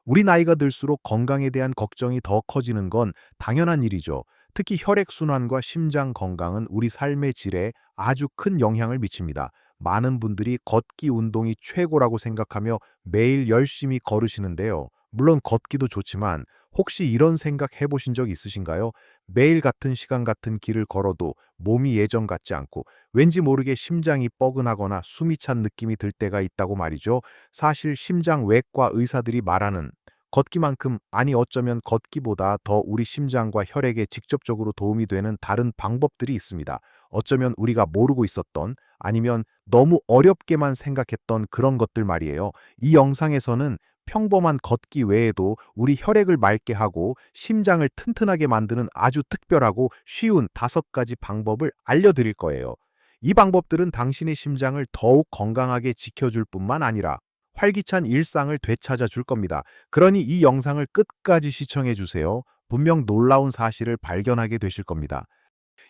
우리 나이가 들수록 건강에 대한 걱정이 더 커지는 건 당연한 일이죠. 특히 혈액순환과 심장 건강은 우리 삶의 질에 아주 큰 영향을 미칩니다. 많은 분들이 걷기 운동이 최고라고 생각하며 매일 열심히 걸으시는데요. 물론 걷기도 좋지만 혹시 이런 생각 해보신 적 있으신가요? 매일 같은 시간 같은 길을 걸어도 몸이 예전 같지 않고 왠지 모르게 심장이 뻐근하거나 숨이 찬 느낌이 들 때가 있다고 말이죠. 사실 심장 외과 의사들이 말하는 걷기만큼, 아니 어쩌면 걷기보다 더 우리 심장과 혈액에 직접적으로 도움이 되는 다른 방법들이 있습니다. 어쩌면 우리가 모르고 있었던, 아니면 너무 어렵게만 생각했던 그런 것들 말이에요. 이 영상에서는 평범한 걷기 외에도 우리 혈액을 맑게 하고 심장을 튼튼하게 만드는 아주 특별하고 쉬운 5가지 방법을 알려드릴 거예요. 이 방법들은 당신의 심장을 더욱 건강하게 지켜줄 뿐만 아니라 활기찬 일상을 되찾아 줄 겁니다. 그러니 이 영상을 끝까지 시청해 주세요. 분명 놀라운 사실을 발견하게 되실 겁니다.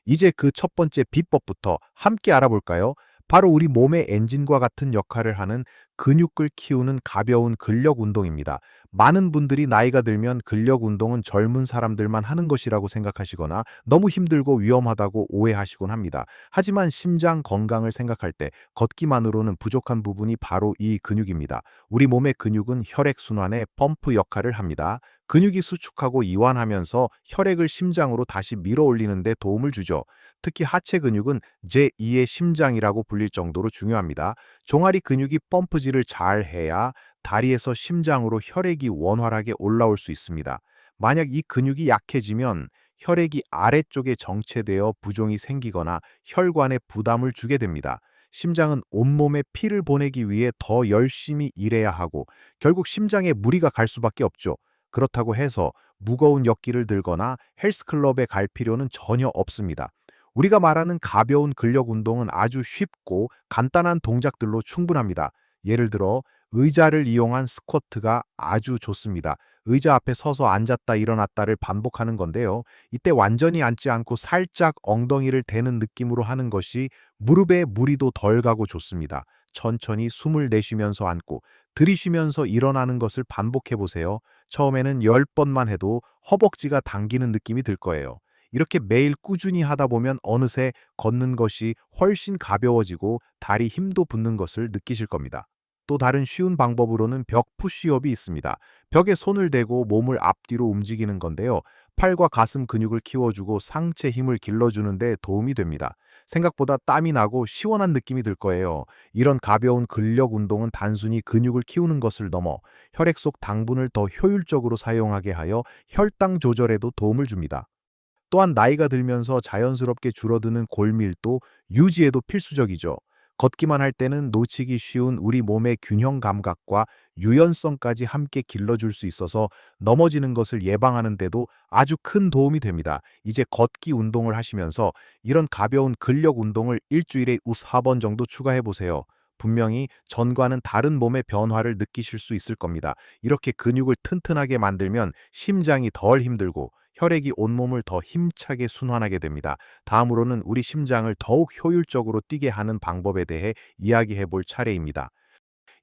이제 그 첫 번째 비법부터 함께 알아볼까요? 바로 우리 몸의 엔진과 같은 역할을 하는 근육을 키우는 가벼운 근력 운동입니다. 많은 분들이 나이가 들면 근력 운동은 젊은 사람들만 하는 것이라고 생각하시거나 너무 힘들고 위험하다고 오해하시곤 합니다. 하지만 심장 건강을 생각할 때 걷기만으로는 부족한 부분이 바로 이 근육입니다. 우리 몸의 근육은 혈액순환의 펌프 역할을 합니다. 근육이 수축하고 이완하면서 혈액을 심장으로 다시 밀어 올리는 데 도움을 주죠. 특히 하체 근육은 제2의 심장이라고 불릴 정도로 중요합니다. 종아리 근육이 펌프질을 잘 해야 다리에서 심장으로 혈액이 원활하게 올라올 수 있습니다. 만약 이 근육이 약해지면 혈액이 아래쪽에 정체되어 부종이 생기거나 혈관에 부담을 주게 됩니다. 심장은 온몸에 피를 보내기 위해 더 열심히 일해야 하고 결국 심장에 무리가 갈 수밖에 없죠. 그렇다고 해서 무거운 역기를 들거나 헬스클럽에 갈 필요는 전혀 없습니다. 우리가 말하는 가벼운 근력 운동은 아주 쉽고 간단한 동작들로 충분합니다. 예를 들어 의자를 이용한 스쿼트가 아주 좋습니다. 의자 앞에 서서 앉았다 일어났다를 반복하는 건데요. 이때 완전히 앉지 않고 살짝 엉덩이를 대는 느낌으로 하는 것이 무릎에 무리도 덜 가고 좋습니다. 천천히 숨을 내쉬면서 앉고 들이쉬면서 일어나는 것을 반복해 보세요. 처음에는 10번만 해도 허벅지가 당기는 느낌이 들 거예요. 이렇게 매일 꾸준히 하다 보면 어느새 걷는 것이 훨씬 가벼워지고 다리 힘도 붙는 것을 느끼실 겁니다. 또 다른 쉬운 방법으로는 벽 푸시업이 있습니다. 벽에 손을 대고 몸을 앞뒤로 움직이는 건데요. 팔과 가슴 근육을 키워주고 상체 힘을 길러주는 데 도움이 됩니다. 생각보다 땀이 나고 시원한 느낌이 들 거예요. 이런 가벼운 근력 운동은 단순히 근육을 키우는 것을 넘어 혈액 속 당분을 더 효율적으로 사용하게 하여 혈당 조절에도 도움을 줍니다. 또한 나이가 들면서 자연스럽게 줄어드는 골밀도 유지에도 필수적이죠. 걷기만 할 때는 놓치기 쉬운 우리 몸의 균형 감각과 유연성까지 함께 길러줄 수 있어서 넘어지는 것을 예방하는 데도 아주 큰 도움이 됩니다. 이제 걷기 운동을 하시면서 이런 가벼운 근력 운동을 일주일에 4번 정도 추가해 보세요. 분명히 전과는 다른 몸의 변화를 느끼실 수 있을 겁니다. 이렇게 근육을 튼튼하게 만들면 심장이 덜 힘들고 혈액이 온몸을 더 힘차게 순환하게 됩니다. 다음으로는 우리 심장을 더욱 효율적으로 뛰게 하는 방법에 대해 이야기해 볼 차례입니다.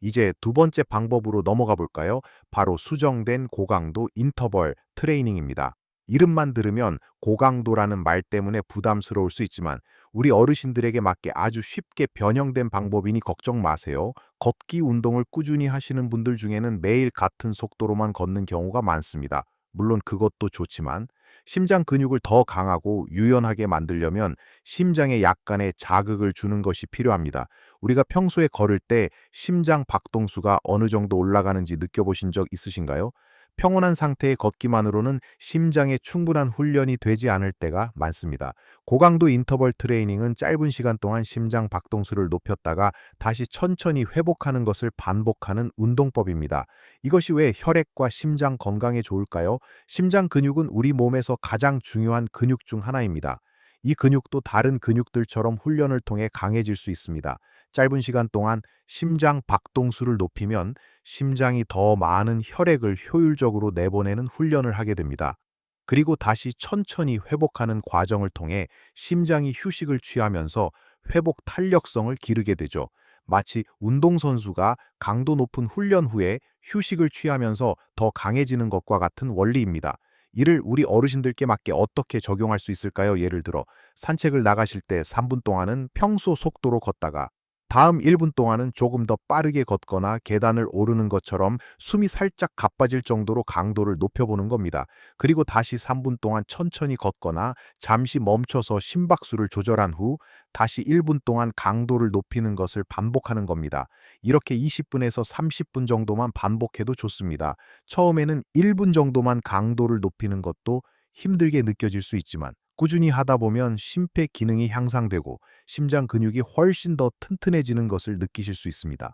이제 두 번째 방법으로 넘어가 볼까요? 바로 수정된 고강도 인터벌 트레이닝입니다. 이름만 들으면 고강도라는 말 때문에 부담스러울 수 있지만 우리 어르신들에게 맞게 아주 쉽게 변형된 방법이니 걱정 마세요. 걷기 운동을 꾸준히 하시는 분들 중에는 매일 같은 속도로만 걷는 경우가 많습니다. 물론 그것도 좋지만 심장 근육을 더 강하고 유연하게 만들려면 심장에 약간의 자극을 주는 것이 필요합니다. 우리가 평소에 걸을 때 심장 박동수가 어느 정도 올라가는지 느껴보신 적 있으신가요? 평온한 상태의 걷기만으로는 심장에 충분한 훈련이 되지 않을 때가 많습니다. 고강도 인터벌 트레이닝은 짧은 시간 동안 심장 박동수를 높였다가 다시 천천히 회복하는 것을 반복하는 운동법입니다. 이것이 왜 혈액과 심장 건강에 좋을까요? 심장 근육은 우리 몸에서 가장 중요한 근육 중 하나입니다. 이 근육도 다른 근육들처럼 훈련을 통해 강해질 수 있습니다. 짧은 시간 동안 심장 박동수를 높이면 심장이 더 많은 혈액을 효율적으로 내보내는 훈련을 하게 됩니다. 그리고 다시 천천히 회복하는 과정을 통해 심장이 휴식을 취하면서 회복 탄력성을 기르게 되죠. 마치 운동선수가 강도 높은 훈련 후에 휴식을 취하면서 더 강해지는 것과 같은 원리입니다. 이를 우리 어르신들께 맞게 어떻게 적용할 수 있을까요? 예를 들어 산책을 나가실 때 3분 동안은 평소 속도로 걷다가 다음 1분 동안은 조금 더 빠르게 걷거나 계단을 오르는 것처럼 숨이 살짝 가빠질 정도로 강도를 높여보는 겁니다. 그리고 다시 3분 동안 천천히 걷거나 잠시 멈춰서 심박수를 조절한 후 다시 1분 동안 강도를 높이는 것을 반복하는 겁니다. 이렇게 20분에서 30분 정도만 반복해도 좋습니다. 처음에는 1분 정도만 강도를 높이는 것도 힘들게 느껴질 수 있지만 꾸준히 하다 보면 심폐 기능이 향상되고 심장 근육이 훨씬 더 튼튼해지는 것을 느끼실 수 있습니다.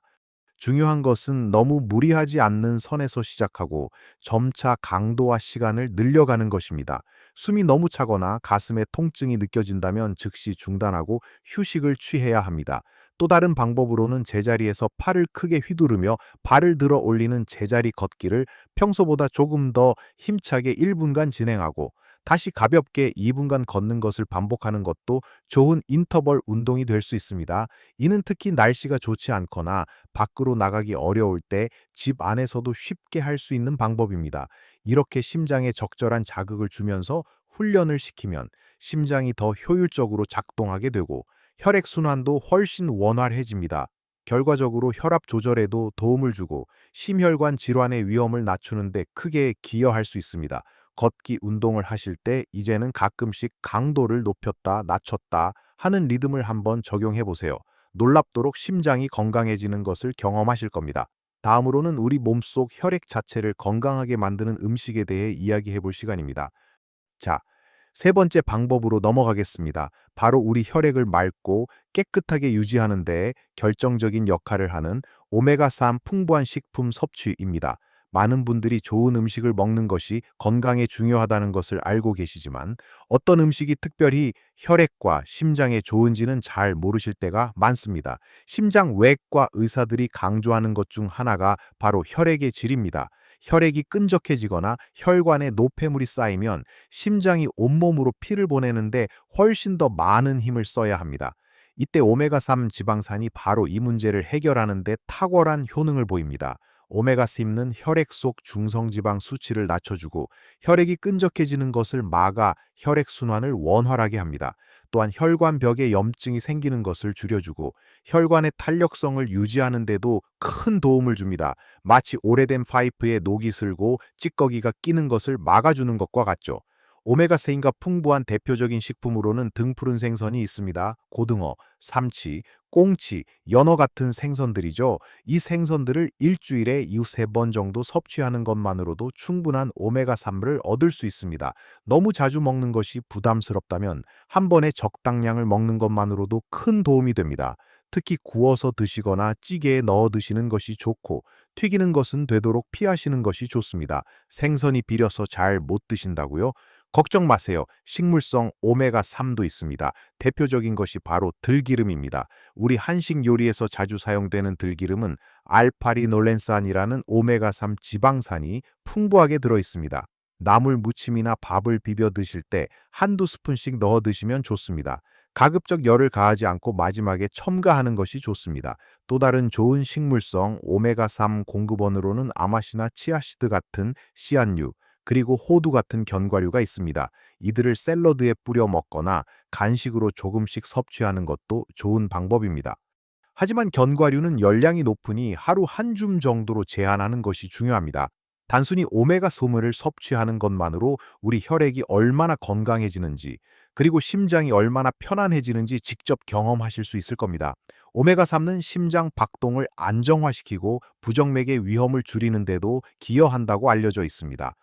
중요한 것은 너무 무리하지 않는 선에서 시작하고 점차 강도와 시간을 늘려가는 것입니다. 숨이 너무 차거나 가슴에 통증이 느껴진다면 즉시 중단하고 휴식을 취해야 합니다. 또 다른 방법으로는 제자리에서 팔을 크게 휘두르며 발을 들어 올리는 제자리 걷기를 평소보다 조금 더 힘차게 1분간 진행하고 다시 가볍게 2분간 걷는 것을 반복하는 것도 좋은 인터벌 운동이 될 수 있습니다. 이는 특히 날씨가 좋지 않거나 밖으로 나가기 어려울 때 집 안에서도 쉽게 할 수 있는 방법입니다. 이렇게 심장에 적절한 자극을 주면서 훈련을 시키면 심장이 더 효율적으로 작동하게 되고 혈액순환도 훨씬 원활해집니다. 결과적으로 혈압 조절에도 도움을 주고 심혈관 질환의 위험을 낮추는 데 크게 기여할 수 있습니다. 걷기 운동을 하실 때 이제는 가끔씩 강도를 높였다 낮췄다 하는 리듬을 한번 적용해 보세요. 놀랍도록 심장이 건강해지는 것을 경험하실 겁니다. 다음으로는 우리 몸속 혈액 자체를 건강하게 만드는 음식에 대해 이야기해 볼 시간입니다. 자, 세 번째 방법으로 넘어가겠습니다. 바로 우리 혈액을 맑고 깨끗하게 유지하는 데 결정적인 역할을 하는 오메가3 풍부한 식품 섭취입니다. 많은 분들이 좋은 음식을 먹는 것이 건강에 중요하다는 것을 알고 계시지만 어떤 음식이 특별히 혈액과 심장에 좋은지는 잘 모르실 때가 많습니다. 심장 외과 의사들이 강조하는 것 중 하나가 바로 혈액의 질입니다. 혈액이 끈적해지거나 혈관에 노폐물이 쌓이면 심장이 온몸으로 피를 보내는데 훨씬 더 많은 힘을 써야 합니다. 이때 오메가3 지방산이 바로 이 문제를 해결하는 데 탁월한 효능을 보입니다. 오메가3는 혈액 속 중성지방 수치를 낮춰주고 혈액이 끈적해지는 것을 막아 혈액순환을 원활하게 합니다. 또한 혈관벽에 염증이 생기는 것을 줄여주고 혈관의 탄력성을 유지하는 데도 큰 도움을 줍니다. 마치 오래된 파이프에 녹이 슬고 찌꺼기가 끼는 것을 막아주는 것과 같죠. 오메가3가 풍부한 대표적인 식품으로는 등푸른 생선이 있습니다. 고등어, 삼치, 꽁치, 연어 같은 생선들이죠. 이 생선들을 일주일에 이세 번 정도 섭취하는 것만으로도 충분한 오메가3를 얻을 수 있습니다. 너무 자주 먹는 것이 부담스럽다면 한 번에 적당량을 먹는 것만으로도 큰 도움이 됩니다. 특히 구워서 드시거나 찌개에 넣어 드시는 것이 좋고 튀기는 것은 되도록 피하시는 것이 좋습니다. 생선이 비려서 잘 못 드신다고요? 걱정 마세요. 식물성 오메가3도 있습니다. 대표적인 것이 바로 들기름입니다. 우리 한식 요리에서 자주 사용되는 들기름은 알파리놀렌산이라는 오메가3 지방산이 풍부하게 들어 있습니다. 나물 무침이나 밥을 비벼 드실 때 한두 스푼씩 넣어 드시면 좋습니다. 가급적 열을 가하지 않고 마지막에 첨가하는 것이 좋습니다. 또 다른 좋은 식물성 오메가3 공급원으로는 아마시나 치아시드 같은 씨앗류, 그리고 호두 같은 견과류가 있습니다. 이들을 샐러드에 뿌려 먹거나 간식으로 조금씩 섭취하는 것도 좋은 방법입니다. 하지만 견과류는 열량이 높으니 하루 한 줌 정도로 제한하는 것이 중요합니다. 단순히 오메가 소물을 섭취하는 것만으로 우리 혈액이 얼마나 건강해지는지, 그리고 심장이 얼마나 편안해지는지 직접 경험하실 수 있을 겁니다. 오메가3는 심장 박동을 안정화시키고 부정맥의 위험을 줄이는 데도 기여한다고 알려져 있습니다.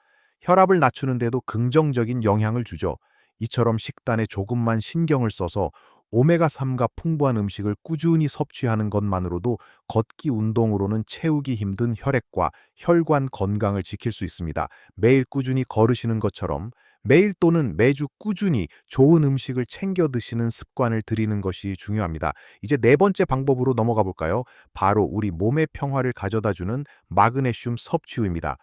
혈압을 낮추는 데도 긍정적인 영향을 주죠. 이처럼 식단에 조금만 신경을 써서 오메가3가 풍부한 음식을 꾸준히 섭취하는 것만으로도 걷기 운동으로는 채우기 힘든 혈액과 혈관 건강을 지킬 수 있습니다. 매일 꾸준히 걸으시는 것처럼 매일 또는 매주 꾸준히 좋은 음식을 챙겨 드시는 습관을 들이는 것이 중요합니다. 이제 네 번째 방법으로 넘어가 볼까요? 바로 우리 몸의 평화를 가져다주는 마그네슘 섭취입니다.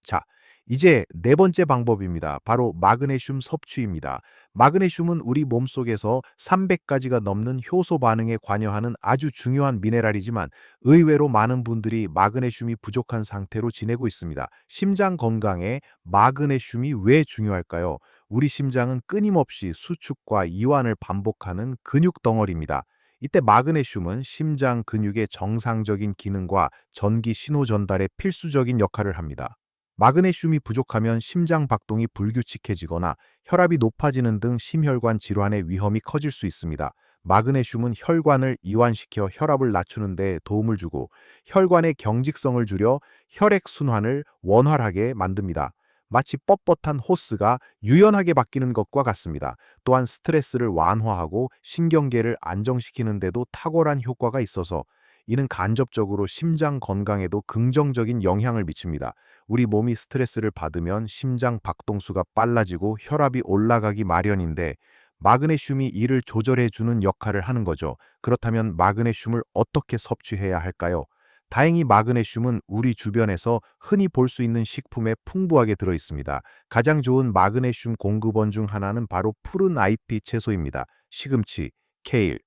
자, 이제 네 번째 방법입니다. 바로 마그네슘 섭취입니다. 마그네슘은 우리 몸속에서 300가지가 넘는 효소 반응에 관여하는 아주 중요한 미네랄이지만 의외로 많은 분들이 마그네슘이 부족한 상태로 지내고 있습니다. 심장 건강에 마그네슘이 왜 중요할까요? 우리 심장은 끊임없이 수축과 이완을 반복하는 근육 덩어리입니다. 이때 마그네슘은 심장 근육의 정상적인 기능과 전기 신호 전달에 필수적인 역할을 합니다. 마그네슘이 부족하면 심장 박동이 불규칙해지거나 혈압이 높아지는 등 심혈관 질환의 위험이 커질 수 있습니다. 마그네슘은 혈관을 이완시켜 혈압을 낮추는 데 도움을 주고 혈관의 경직성을 줄여 혈액 순환을 원활하게 만듭니다. 마치 뻣뻣한 호스가 유연하게 바뀌는 것과 같습니다. 또한 스트레스를 완화하고 신경계를 안정시키는 데도 탁월한 효과가 있어서 이는 간접적으로 심장 건강에도 긍정적인 영향을 미칩니다. 우리 몸이 스트레스를 받으면 심장 박동수가 빨라지고 혈압이 올라가기 마련인데 마그네슘이 이를 조절해 주는 역할을 하는 거죠. 그렇다면 마그네슘을 어떻게 섭취해야 할까요? 다행히 마그네슘은 우리 주변에서 흔히 볼 수 있는 식품에 풍부하게 들어 있습니다. 가장 좋은 마그네슘 공급원 중 하나는 바로 푸른 잎이 채소입니다. 시금치, 케일,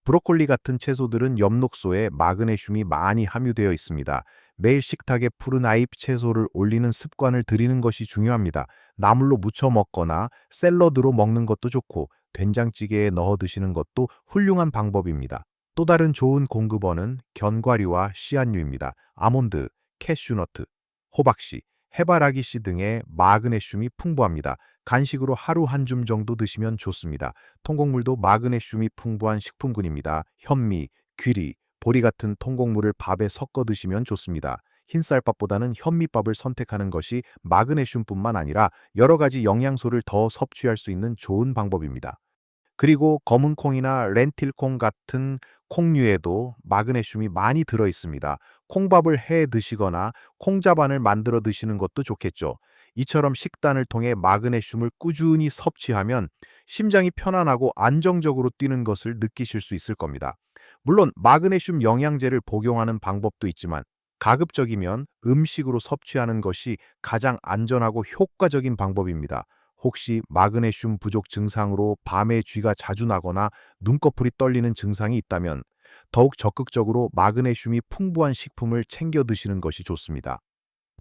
브로콜리 같은 채소들은 엽록소에 마그네슘이 많이 함유되어 있습니다. 매일 식탁에 푸른 잎 채소를 올리는 습관을 들이는 것이 중요합니다. 나물로 무쳐 먹거나 샐러드로 먹는 것도 좋고 된장찌개에 넣어 드시는 것도 훌륭한 방법입니다. 또 다른 좋은 공급원은 견과류와 씨앗류입니다. 아몬드, 캐슈너트, 호박씨, 해바라기씨 등의 마그네슘이 풍부합니다. 간식으로 하루 한 줌 정도 드시면 좋습니다. 통곡물도 마그네슘이 풍부한 식품군입니다. 현미, 귀리, 보리 같은 통곡물을 밥에 섞어 드시면 좋습니다. 흰쌀밥보다는 현미밥을 선택하는 것이 마그네슘뿐만 아니라 여러 가지 영양소를 더 섭취할 수 있는 좋은 방법입니다. 그리고 검은콩이나 렌틸콩 같은 콩류에도 마그네슘이 많이 들어 있습니다. 콩밥을 해 드시거나 콩자반을 만들어 드시는 것도 좋겠죠. 이처럼 식단을 통해 마그네슘을 꾸준히 섭취하면 심장이 편안하고 안정적으로 뛰는 것을 느끼실 수 있을 겁니다. 물론 마그네슘 영양제를 복용하는 방법도 있지만 가급적이면 음식으로 섭취하는 것이 가장 안전하고 효과적인 방법입니다. 혹시 마그네슘 부족 증상으로 밤에 쥐가 자주 나거나 눈꺼풀이 떨리는 증상이 있다면 더욱 적극적으로 마그네슘이 풍부한 식품을 챙겨 드시는 것이 좋습니다.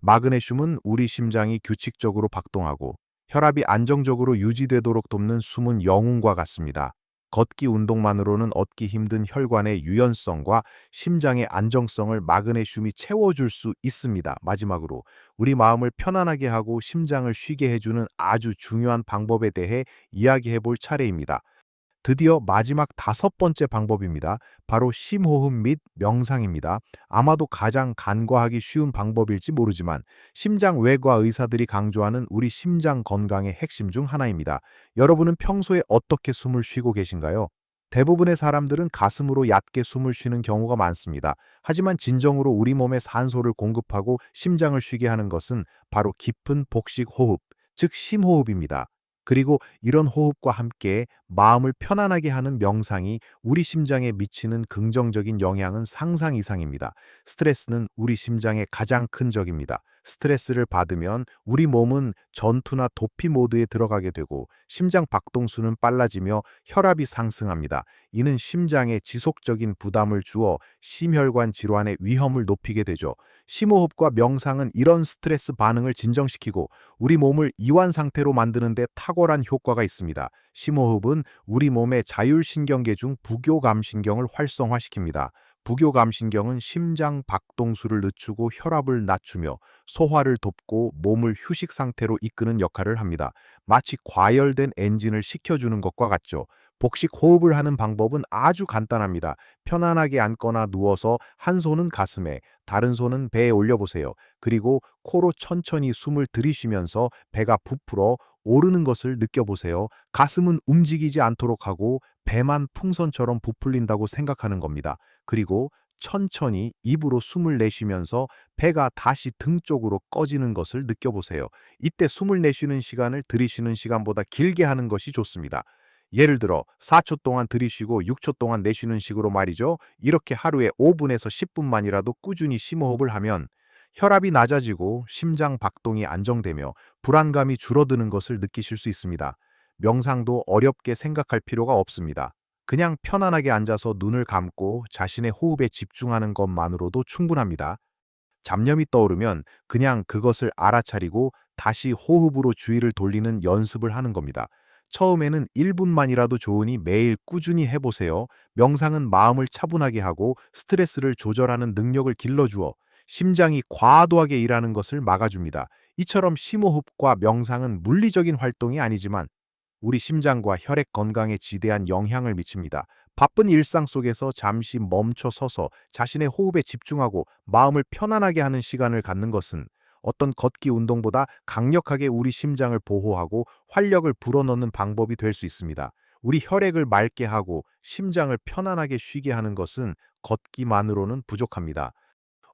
마그네슘은 우리 심장이 규칙적으로 박동하고 혈압이 안정적으로 유지되도록 돕는 숨은 영웅과 같습니다. 걷기 운동만으로는 얻기 힘든 혈관의 유연성과 심장의 안정성을 마그네슘이 채워줄 수 있습니다. 마지막으로 우리 마음을 편안하게 하고 심장을 쉬게 해주는 아주 중요한 방법에 대해 이야기해 볼 차례입니다. 드디어 마지막 다섯 번째 방법입니다. 바로 심호흡 및 명상입니다. 아마도 가장 간과하기 쉬운 방법일지 모르지만 심장 외과 의사들이 강조하는 우리 심장 건강의 핵심 중 하나입니다. 여러분은 평소에 어떻게 숨을 쉬고 계신가요? 대부분의 사람들은 가슴으로 얕게 숨을 쉬는 경우가 많습니다. 하지만 진정으로 우리 몸에 산소를 공급하고 심장을 쉬게 하는 것은 바로 깊은 복식 호흡, 즉 심호흡입니다. 그리고 이런 호흡과 함께 마음을 편안하게 하는 명상이 우리 심장에 미치는 긍정적인 영향은 상상 이상입니다. 스트레스는 우리 심장의 가장 큰 적입니다. 스트레스를 받으면 우리 몸은 전투나 도피 모드에 들어가게 되고 심장 박동수는 빨라지며 혈압이 상승합니다. 이는 심장에 지속적인 부담을 주어 심혈관 질환의 위험을 높이게 되죠. 심호흡과 명상은 이런 스트레스 반응을 진정시키고 우리 몸을 이완 상태로 만드는 데 탁월한 효과가 있습니다. 심호흡은 우리 몸의 자율신경계 중 부교감신경을 활성화시킵니다. 부교감신경은 심장 박동수를 늦추고 혈압을 낮추며 소화를 돕고 몸을 휴식 상태로 이끄는 역할을 합니다. 마치 과열된 엔진을 식혀주는 것과 같죠. 복식 호흡을 하는 방법은 아주 간단합니다. 편안하게 앉거나 누워서 한 손은 가슴에, 다른 손은 배에 올려보세요. 그리고 코로 천천히 숨을 들이쉬면서 배가 부풀어 오르는 것을 느껴보세요. 가슴은 움직이지 않도록 하고 배만 풍선처럼 부풀린다고 생각하는 겁니다. 그리고 천천히 입으로 숨을 내쉬면서 배가 다시 등 쪽으로 꺼지는 것을 느껴보세요. 이때 숨을 내쉬는 시간을 들이쉬는 시간보다 길게 하는 것이 좋습니다. 예를 들어 4초 동안 들이쉬고 6초 동안 내쉬는 식으로 말이죠. 이렇게 하루에 5분에서 10분만이라도 꾸준히 심호흡을 하면 혈압이 낮아지고 심장 박동이 안정되며 불안감이 줄어드는 것을 느끼실 수 있습니다. 명상도 어렵게 생각할 필요가 없습니다. 그냥 편안하게 앉아서 눈을 감고 자신의 호흡에 집중하는 것만으로도 충분합니다. 잡념이 떠오르면 그냥 그것을 알아차리고 다시 호흡으로 주의를 돌리는 연습을 하는 겁니다. 처음에는 1분만이라도 좋으니 매일 꾸준히 해보세요. 명상은 마음을 차분하게 하고 스트레스를 조절하는 능력을 길러주어 심장이 과도하게 일하는 것을 막아줍니다. 이처럼 심호흡과 명상은 물리적인 활동이 아니지만 우리 심장과 혈액 건강에 지대한 영향을 미칩니다. 바쁜 일상 속에서 잠시 멈춰 서서 자신의 호흡에 집중하고 마음을 편안하게 하는 시간을 갖는 것은 어떤 걷기 운동보다 강력하게 우리 심장을 보호하고 활력을 불어넣는 방법이 될 수 있습니다. 우리 혈액을 맑게 하고 심장을 편안하게 쉬게 하는 것은 걷기만으로는 부족합니다.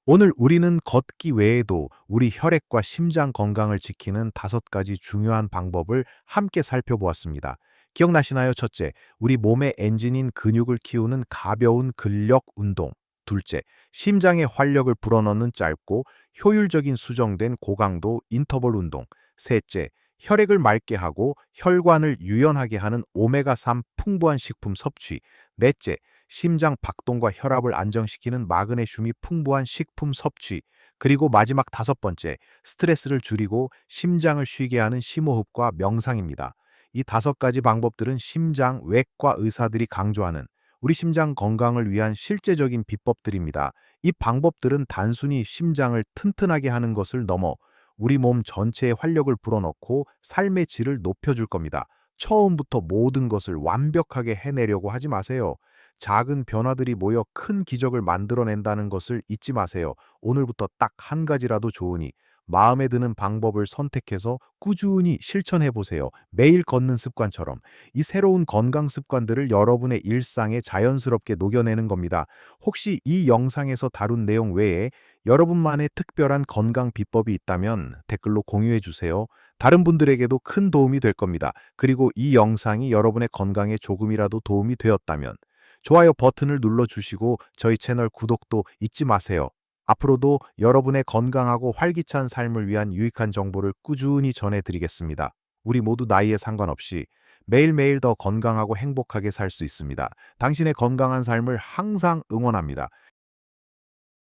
오늘 우리는 걷기 외에도 우리 혈액과 심장 건강을 지키는 5가지 중요한 방법을 함께 살펴보았습니다. 기억나시나요? 첫째, 우리 몸의 엔진인 근육을 키우는 가벼운 근력 운동. 둘째, 심장의 활력을 불어넣는 짧고 효율적인 수정된 고강도 인터벌 운동. 셋째, 혈액을 맑게 하고 혈관을 유연하게 하는 오메가3 풍부한 식품 섭취. 넷째, 심장 박동과 혈압을 안정시키는 마그네슘이 풍부한 식품 섭취. 그리고 마지막 5번째, 스트레스를 줄이고 심장을 쉬게 하는 심호흡과 명상입니다. 이 5가지 방법들은 심장 외과 의사들이 강조하는 우리 심장 건강을 위한 실제적인 비법들입니다. 이 방법들은 단순히 심장을 튼튼하게 하는 것을 넘어 우리 몸 전체의 활력을 불어넣고 삶의 질을 높여줄 겁니다. 처음부터 모든 것을 완벽하게 해내려고 하지 마세요. 작은 변화들이 모여 큰 기적을 만들어낸다는 것을 잊지 마세요. 오늘부터 딱 한 가지라도 좋으니 마음에 드는 방법을 선택해서 꾸준히 실천해 보세요. 매일 걷는 습관처럼 이 새로운 건강 습관들을 여러분의 일상에 자연스럽게 녹여내는 겁니다. 혹시 이 영상에서 다룬 내용 외에 여러분만의 특별한 건강 비법이 있다면 댓글로 공유해 주세요. 다른 분들에게도 큰 도움이 될 겁니다. 그리고 이 영상이 여러분의 건강에 조금이라도 도움이 되었다면 좋아요 버튼을 눌러주시고 저희 채널 구독도 잊지 마세요. 앞으로도 여러분의 건강하고 활기찬 삶을 위한 유익한 정보를 꾸준히 전해드리겠습니다. 우리 모두 나이에 상관없이 매일매일 더 건강하고 행복하게 살 수 있습니다. 당신의 건강한 삶을 항상 응원합니다.